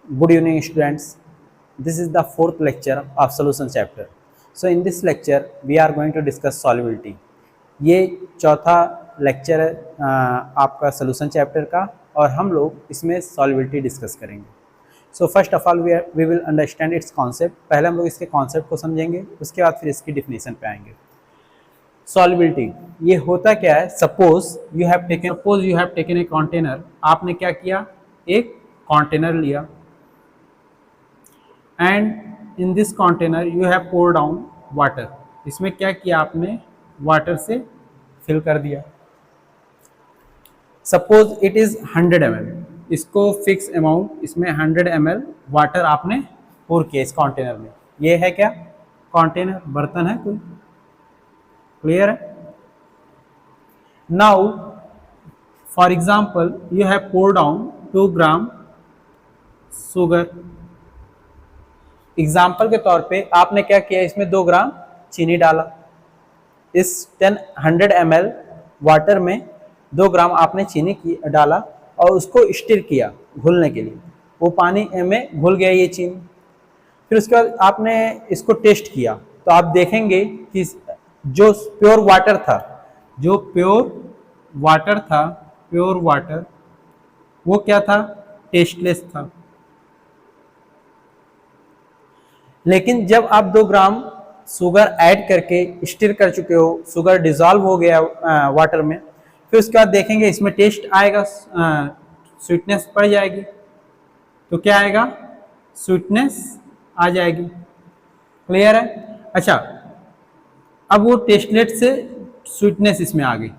Good evening, students. This is the fourth lecture of solution chapter. So, in this lecture, we are going to discuss solubility. ये चौथा lecture है आपका solution chapter का और हम लोग इसमें सॉल्युबिलिटी डिस्कस करेंगे. So first of all we will understand its concept. पहले हम लोग इसके कॉन्सेप्ट को समझेंगे, उसके बाद फिर इसकी डिफिनेशन पे आएंगे. सॉल्युबिलिटी ये होता क्या है? Suppose you have taken a container. आपने क्या किया? एक कंटेनर लिया and in this container you have pour down water. इसमें क्या किया आपने? वाटर से फिल कर दिया. Suppose it is 100 ml. इसको फिक्स अमाउंट, इसमें 100 ml वाटर आपने पोर किया इस कंटेनर में. ये है क्या? कंटेनर, बर्तन है कोई. क्लियर है? Now for example you have pour down 2 gram sugar. Example के तौर पे आपने क्या किया? इसमें 2 ग्राम चीनी डाला. इस 100 ml वाटर में 2 ग्राम आपने चीनी डाला और उसको स्टिर किया घुलने के लिए. वो पानी में घुल गया ये चीनी. फिर उसके बाद आपने इसको टेस्ट किया तो आप देखेंगे कि जो प्योर वाटर वो क्या था? टेस्टलेस था. लेकिन जब आप 2 ग्राम शुगर ऐड करके स्टिर कर चुके हो, शुगर डिजॉल्व हो गया वाटर में, फिर उसके बाद देखेंगे इसमें टेस्ट आएगा, स्वीटनेस बढ़ जाएगी. तो क्या आएगा? स्वीटनेस आ जाएगी. क्लियर है? अच्छा, अब वो टेस्टलेट से स्वीटनेस इसमें आ गई.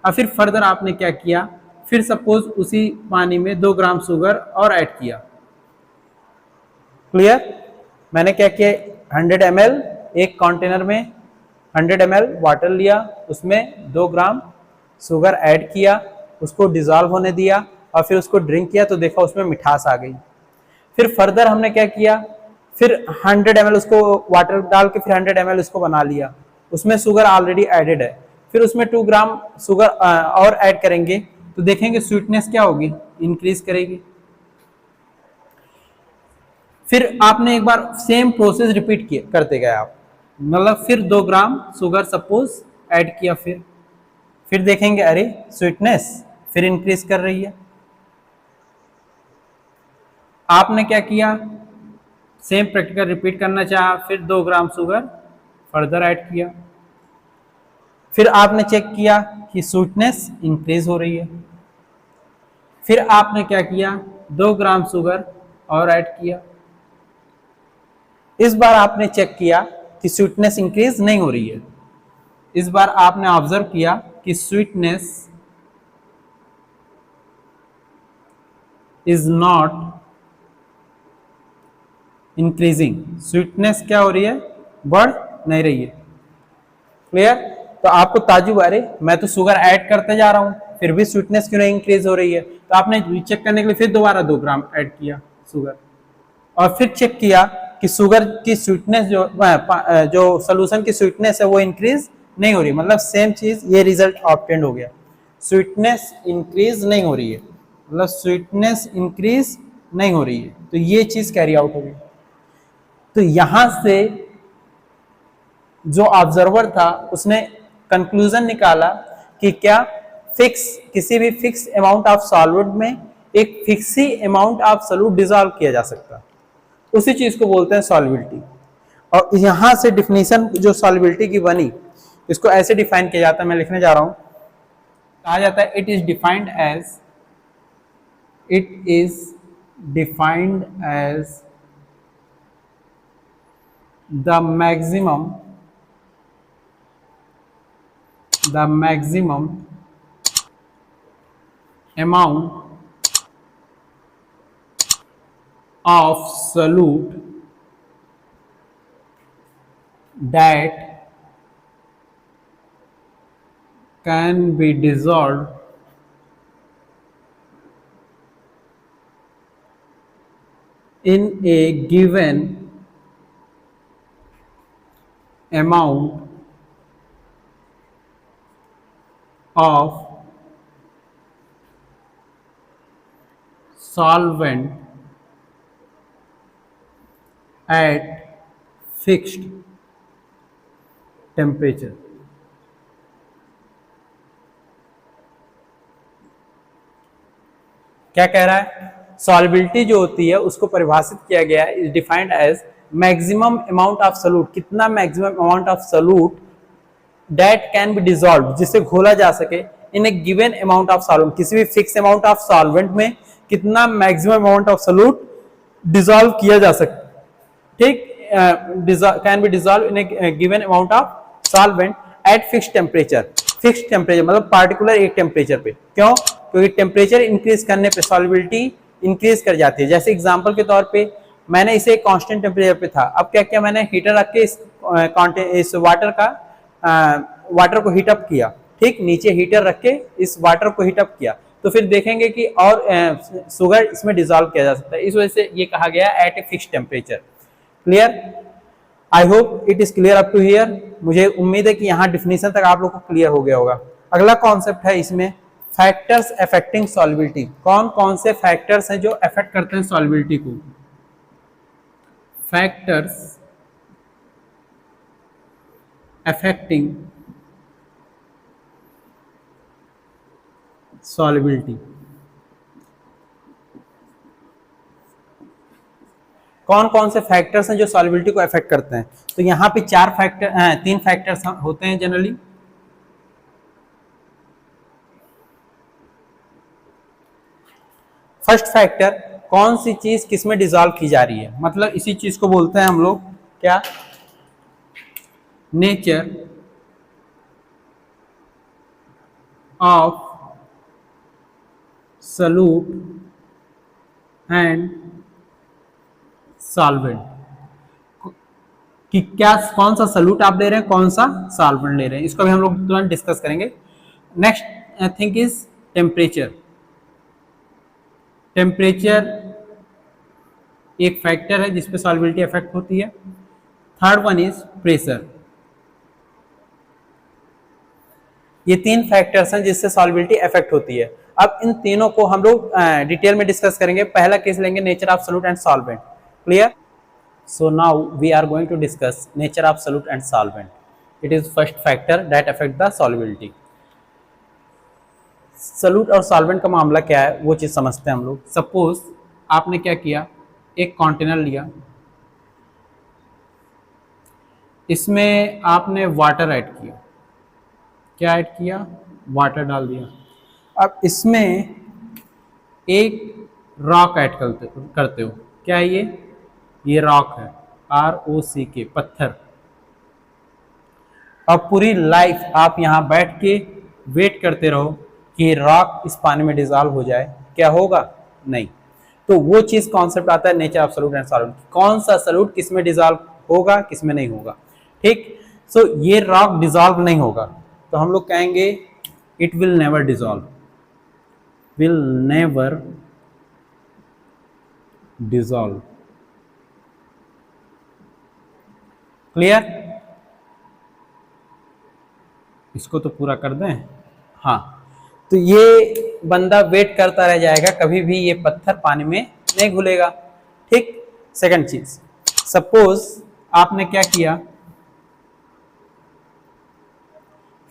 अब फिर फर्दर आपने क्या किया? फिर सपोज उसी पानी में 2 ग्राम शुगर और ऐड किया. क्लियर? मैंने क्या किया? 100 ml एक कंटेनर में 100 ml वाटर लिया, उसमें 2 ग्राम शुगर ऐड किया, उसको डिजॉल्व होने दिया और फिर उसको ड्रिंक किया तो देखा उसमें मिठास आ गई. फिर फर्दर हमने क्या किया? फिर 100 ml उसको वाटर डाल के फिर 100 ml उसको बना लिया. उसमें शुगर ऑलरेडी एडेड है. फिर उसमें 2 ग्राम शुगर और ऐड करेंगे तो देखेंगे स्वीटनेस क्या होगी? इंक्रीज करेगी. फिर आपने एक बार सेम प्रोसेस रिपीट किया करते गए आप, मतलब फिर 2 ग्राम शुगर सपोज ऐड किया. फिर देखेंगे अरे स्वीटनेस फिर इंक्रीज कर रही है. आपने क्या किया? सेम प्रैक्टिकल रिपीट करना चाहा, फिर 2 ग्राम शुगर फर्दर ऐड किया. फिर आपने चेक किया कि स्वीटनेस इंक्रीज हो रही है. फिर आपने क्या किया? 2 ग्राम शुगर और ऐड किया. इस बार आपने चेक किया कि स्वीटनेस इंक्रीज नहीं हो रही है. इस बार आपने ऑब्जर्व किया कि sweetness is not increasing. Sweetness क्या हो रही है? बढ़ नहीं रही है. क्लियर? तो आपको ताजुब, अरे मैं तो शुगर ऐड करते जा रहा हूं फिर भी स्वीटनेस क्यों नहीं इंक्रीज हो रही है? तो आपने चेक करने के लिए फिर दोबारा 2 ग्राम ऐड किया शुगर और फिर चेक किया कि शुगर की स्वीटनेस जो सोल्यूशन की स्वीटनेस है वो इंक्रीज नहीं हो रही. मतलब सेम चीज, ये रिजल्ट ऑब्टेन हो गया. स्वीटनेस इंक्रीज नहीं हो रही है, मतलब स्वीटनेस इंक्रीज नहीं हो रही है. तो ये चीज कैरी आउट हो गई. तो यहां से जो ऑब्जर्वर था उसने कंक्लूजन निकाला कि क्या किसी भी फिक्स अमाउंट ऑफ सॉल्यूट में एक fix he amount of solute dissolve किया जा सकता है. उसी चीज को बोलते हैं सॉल्युबिलिटी. और यहां से डिफिनीशन जो सॉल्युबिलिटी की बनी, इसको ऐसे डिफाइन किया जाता है, मैं लिखने जा रहा हूं. कहा जाता है it is defined as the maximum amount of solute that can be dissolved in a given amount of solvent at fixed temperature. क्या कह रहा है? सॉल्युबिलिटी जो होती है उसको परिभाषित किया गया है, is defined as maximum amount of solute, कितना maximum amount of solute that can be dissolve, जिससे घोला जा सके in a given amount of solvent, किसी भी फिक्स अमाउंट ऑफ सॉल्वेंट में कितना maximum amount of solute dissolve किया जा सकता, ठीक, can be dissolve in a given amount of solvent at fixed temperature. Fixed temperature मतलब पार्टिकुलर एक टेम्परेचर पे। क्यों? क्योंकि टेम्परेचर इंक्रीज करने पे सॉल्युबिलिटी इंक्रीज कर जाती है। जैसे एग्जांपल के तौर पे मैंने इसे कांस्टेंट टेम्परेचर पे था, अब क्या किया मैंने, हीटर रख के इस वाटर को हीट अप किया, ठीक, नीचे हीटर रख के इस वाटर को हीट अप किया, तो फिर देखेंगे कि और शुगर इसमें डिसॉल्व किया जा सकता है। इस वजह से ये कहा गया at a fixed temperature. Clear? I hope it is clear up to here. मुझे उम्मीद है कि यहाँ डिफिनीशन तक आप लोग को क्लियर हो गया होगा। अगला कॉन्सेप्ट है इसमें फैक्टर्स अफेक्टिंग सॉल्युबिलिटी। कौन कौन से फैक्टर्स हैं जो अफेक्ट करते हैं सॉल्युबिलिटी को? Factors affecting solubility. कौन कौन से फैक्टर्स हैं जो सॉल्युबिलिटी को अफेक्ट करते हैं? तो यहाँ पे तीन फैक्टर्स होते हैं जनरली। फर्स्ट फैक्टर, कौन सी चीज किस में डिसॉल्व की जा रही है, मतलब इसी चीज को बोलते हैं हम लोग क्या, nature of solute and solvent, कि क्या कौन सा सॉल्यूट आप ले रहे हैं, कौन सा सॉल्वेंट ले रहे हैं, इसको भी हम लोग तुरंत डिस्कस करेंगे। Next thing is temperature. Temperature एक फैक्टर है जिसपे सॉल्युबिलिटी अफेक्ट होती है। Third one is pressure. ये तीन फैक्टर्स हैं जिससे सॉल्युबिलिटी अफेक्ट होती है। अब इन तीनों को हम लोग डिटेल में डिस्कस करेंगे। पहला केस लेंगे nature of solute and solvent. Clear? So now we are going to discuss nature of solute and solvent. It is first factor that affect the solubility. Solute और सॉल्वेंट का मामला क्या है वो चीज समझते हैं हम लोग। सपोज आपने क्या किया, एक कंटेनर लिया, इसमें आपने वाटर ऐड किया। क्या ऐड किया? वाटर डाल दिया। अब इसमें एक रॉक ऐड करते हो। क्या है ये रॉक है, ROCK, पत्थर। अब पूरी लाइफ आप यहां बैठ के वेट करते रहो कि रॉक इस पानी में डिसॉल्व हो जाए, क्या होगा? नहीं। तो वो चीज कॉन्सेप्ट आता है nature of solute and solvent. कौन सा सॉल्यूट किस में डिसॉल्व होगा, किस में नहीं होगा, ठीक। सो ये रॉक डिसॉल्व नहीं होगा तो हम लोग कहेंगे it will never dissolve, will never dissolve. Clear? इसको तो पूरा कर दें। हाँ, तो ये बंदा वेट करता रह जाएगा, कभी भी ये पत्थर पानी में नहीं घुलेगा, ठीक। सेकंड चीज, सपोज आपने क्या किया,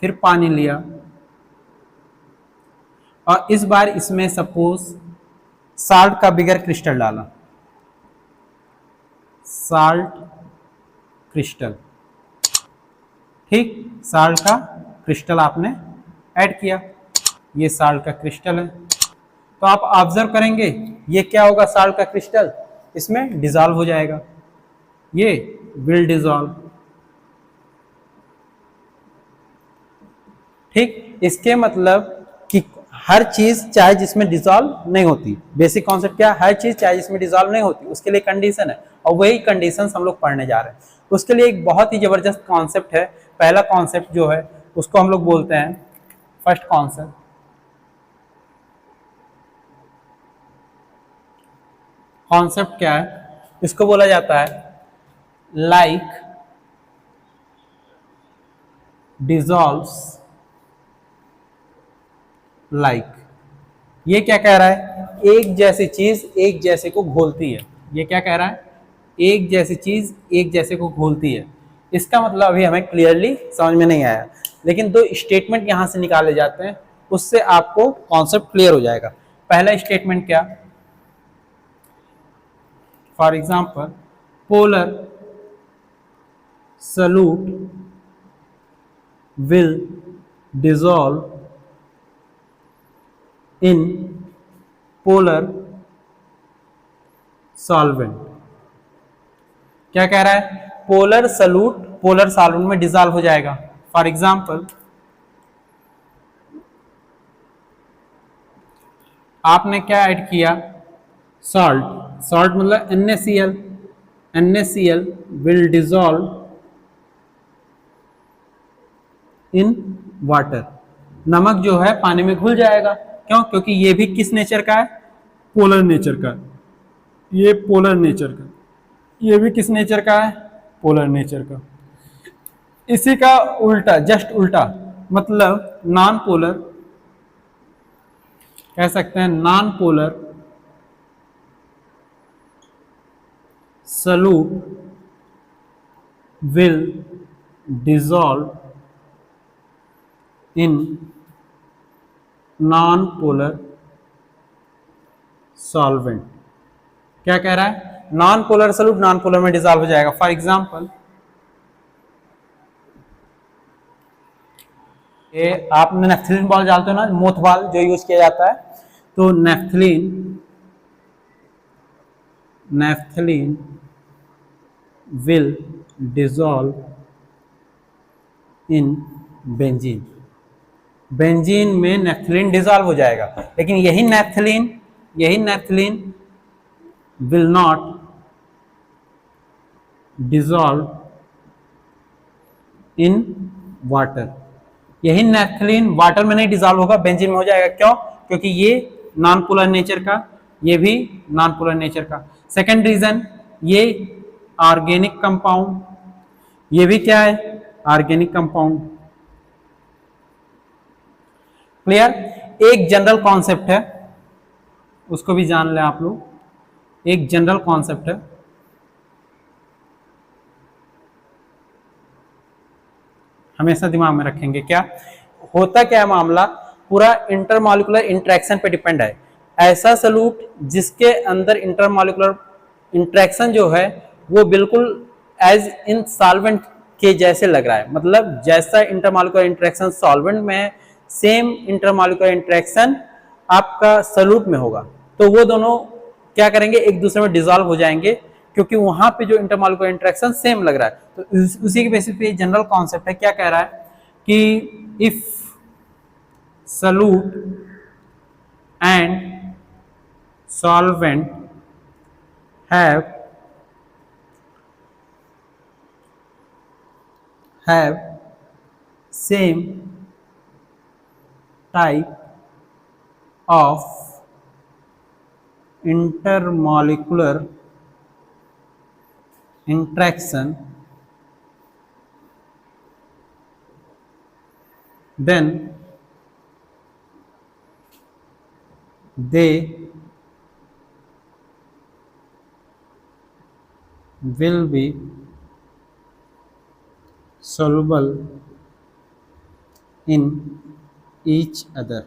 फिर पानी लिया और इस बार इसमें सपोज साल्ट का बिगर क्रिस्टल डाला, साल्ट क्रिस्टल, ठीक, साल्ट का क्रिस्टल आपने ऐड किया, ये साल्ट का क्रिस्टल है। तो आप ऑब्जर्व करेंगे ये क्या होगा, साल्ट का क्रिस्टल इसमें डिसॉल्व हो जाएगा, ये विल डिसॉल्व, ठीक। इसके मतलब कि हर चीज चाहे जिसमें डिसॉल्व नहीं होती, बेसिक कॉन्सेप्ट क्या, हर चीज चाहे जिसमें डिसॉल्व नहीं होती उसके लिए कंडीशन है, और वही कंडीशंस हम लोग पढ़ने जा रहे हैं। उसके लिए एक बहुत ही जबरदस्त कॉन्सेप्ट है। पहला कॉन्सेप्ट जो है उसको हम लोग बोलते हैं फर्स्ट कॉन्सेप्ट, कॉन्सेप्ट क्या है, इसको बोला जाता है लाइक डिसॉल्व्स लाइक। ये क्या कह रहा है, एक जैसी चीज एक जैसे को घोलती है। ये क्या कह रहा है, एक जैसी चीज एक जैसे को घोलती है। इसका मतलब अभी हमें क्लियरली समझ में नहीं आया, लेकिन दो स्टेटमेंट यहां से निकाले जाते हैं, उससे आपको कॉन्सेप्ट क्लियर हो जाएगा। पहला स्टेटमेंट क्या, for example polar solute will dissolve in polar solvent। क्या कह रहा है, पोलर सॉल्यूट पोलर सॉल्वेंट में डिजॉल्व हो जाएगा। फॉर एग्जांपल आपने क्या ऐड किया, सॉल्ट, सॉल्ट मतलब NaCl, NaCl will dissolve in water, नमक जो है पानी में घुल जाएगा। क्यों, क्योंकि ये भी किस नेचर का है, पोलर नेचर का। ये पोलर नेचर का, ये भी किस नेचर का है, पोलर नेचर का। इसी का उल्टा, जस्ट उल्टा, मतलब नॉन पोलर कह सकते हैं, non polar solute will dissolve in non polar solvent. क्या कह रहा है, non polar solute non polar में डिसॉल्व हो जाएगा। फॉर एग्जांपल ये आपने नेफ्थलीन बॉल डालते हो ना, मोथ बॉल जो यूज किया जाता है, तो naphthalene will dissolve in benzene, benzene में नेफ्थलीन डिसॉल्व हो जाएगा। लेकिन यही naphthalene will not dissolve in water, यही नेफ्थलीन वाटर में नहीं डिसॉल्व होगा, बेंजीन में हो जाएगा। क्यों, क्योंकि ये नॉन पोलर नेचर का, ये भी नॉन पोलर नेचर का। सेकंड रीजन, ये ऑर्गेनिक कंपाउंड, ये भी क्या है, ऑर्गेनिक कंपाउंड। क्लियर, एक जनरल कॉन्सेप्ट है, उसको भी जान लें आप लोग। एक जनरल कॉन्सेप्ट है, हमेशा दिमाग में रखेंगे। क्या होता, क्या है मामला, पूरा इंटरमॉलिक्यूलर इंटरेक्शन पे डिपेंड है। ऐसा सॉल्यूट जिसके अंदर इंटरमॉलिक्यूलर इंटरेक्शन जो है वो बिल्कुल एज इन सॉल्वेंट के जैसे लग रहा है, मतलब जैसा इंटरमॉलिक्यूलर इंटरेक्शन सॉल्वेंट में है, सेम इंटरमॉलिक्यूलर इंटरेक्शन आपका सॉल्यूट में होगा। तो वो दोनों क्या करेंगे, एक दूसरे में डिसॉल्व हो जाएंगे, क्योंकि वहां पे जो इंटरमॉलिक्यूलर इंटरेक्शन सेम लग रहा है। तो उसी के बेसिस पे जनरल कॉन्सेप्ट है। क्या कह रहा है कि if solute and solvent have same type of intermolecular interaction, then they will be soluble in each other।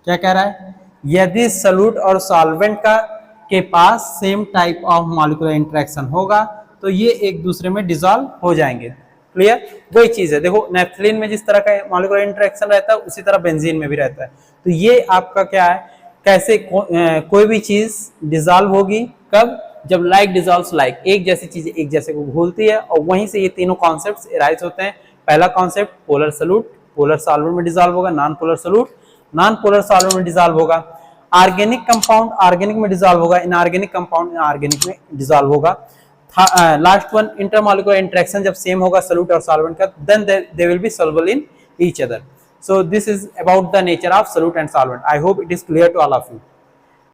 क्या कह रहा है, यदि सॉल्यूट और सॉल्वेंट का के पास same type of molecular interaction होगा तो ये एक दूसरे में डिसॉल्व हो जाएंगे। क्लियर, वही चीज है। देखो नेफ्थलीन में जिस तरह का मॉलिक्यूलर इंटरेक्शन रहता है उसी तरह बेंजीन में भी रहता है। तो ये आपका क्या है, कैसे कोई भी चीज डिसॉल्व होगी, कब, जब लाइक डिसॉल्व्स लाइक, एक जैसी चीज एक जैसे को घोलती है, और वहीं से ये तीनों कॉन्सेप्ट्स एराइज होते हैं। पहला concept polar solute polar solvent में डिसॉल्व होगा, non polar solute non polar solvent में डिसॉल्व होगा, ऑर्गेनिक कंपाउंड ऑर्गेनिक में डिसॉल्व होगा, इनऑर्गेनिक कंपाउंड इनऑर्गेनिक में डिसॉल्व होगा। लास्ट वन इंटरमॉलिक्यूलर इंटरेक्शन जब सेम होगा सॉल्यूट और सॉल्वेंट का, then they will be soluble in each other. So this is about the nature of solute and solvent. I hope it is clear to all of you.